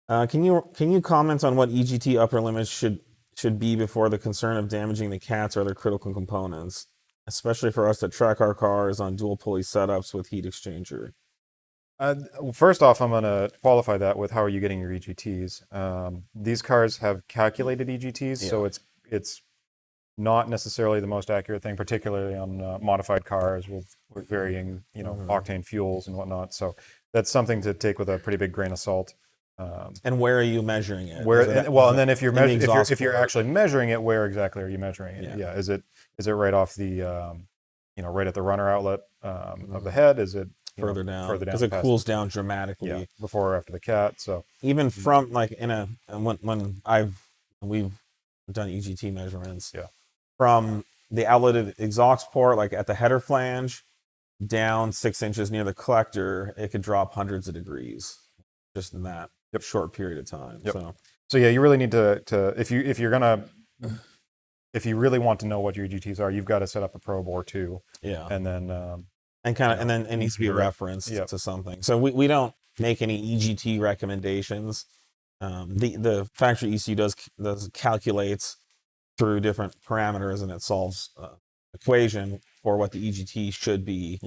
Can you comment on what EGT upper limits should be before the concern of damaging the cats or other critical components, especially for us that track our cars on dual pulley setups with heat exchanger? First off, I'm going to qualify that with how are you getting your EGTs. These cars have calculated EGTs, so it's not necessarily the most accurate thing, particularly on modified cars with varying octane fuels and whatnot. So that's something to take with a pretty big grain of salt. And where are you measuring it? And then if you're actually measuring it, where exactly are you measuring it? Yeah, is it right off the right at the runner outlet of the head? Is it further down because it cools down dramatically before or after the cat? So even from like when we've done EGT measurements, from the outlet exhaust port, like at the header flange, down 6 inches near the collector, it could drop hundreds of degrees just in that short period of time. So yeah, you really need to if you really want to know what your EGTs are, you've got to set up a probe or two. And then and then it needs to be referenced to something. So we don't make any EGT recommendations. The factory ECU does calculates through different parameters, and it solves equation for what the EGT should be.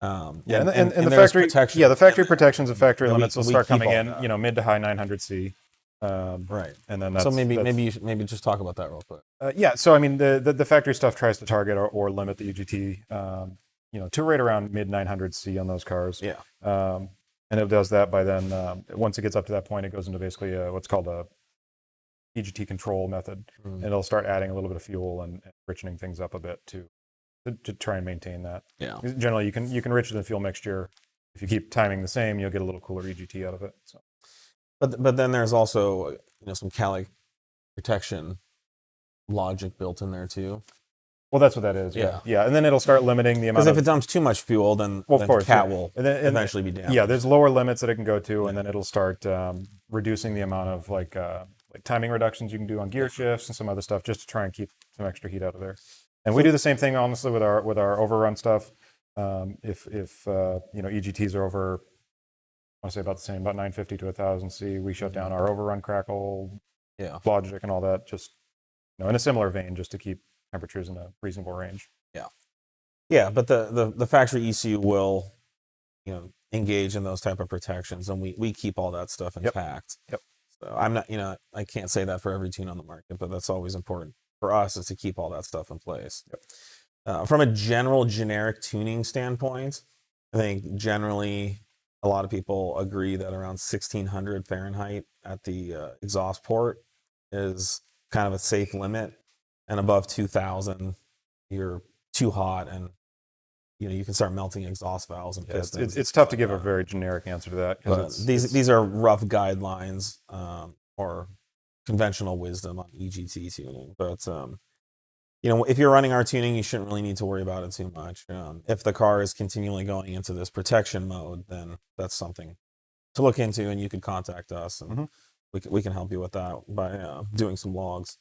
And the factory protection. The factory protections and factory limits will start coming in, mid to high 900C. Right. And then maybe you should just talk about that real quick. So I mean the factory stuff tries to target or limit the EGT to right around mid 900C on those cars. And it does that by then once it gets up to that point, it goes into basically what's called a EGT control method, and it'll start adding a little bit of fuel and richening things up a bit to try and maintain that. Generally, you can enrich the fuel mixture. If you keep timing the same, you'll get a little cooler EGT out of it. So. But then there's also some calic protection logic built in there too. Well, that's what that is. And then it'll start limiting the amount. Because if it dumps too much fuel, then the cat will eventually be damaged. There's lower limits that it can go to, and then it'll start reducing the amount of like timing reductions you can do on gear shifts and some other stuff just to try and keep some extra heat out of there. And we do the same thing, honestly, with our overrun stuff. If EGTs are over, I want to say about the same, about 950 to 1000 C, we shut down our overrun crackle, logic, and all that, just in a similar vein, just to keep temperatures in a reasonable range. But the factory ECU will engage in those type of protections, and we keep all that stuff intact. So I'm not, I can't say that for every tune on the market, but that's always important for us, is to keep all that stuff in place. From a generic tuning standpoint, I think generally a lot of people agree that around 1600 Fahrenheit at the exhaust port is kind of a safe limit, and above 2000 you're too hot, and you can start melting exhaust valves and pistons. It's tough to give a very generic answer to that. But these are rough guidelines or conventional wisdom on EGT tuning. But if you're running our tuning, you shouldn't really need to worry about it too much. If the car is continually going into this protection mode, then that's something to look into, and you can contact us, and we can help you with that by doing some logs.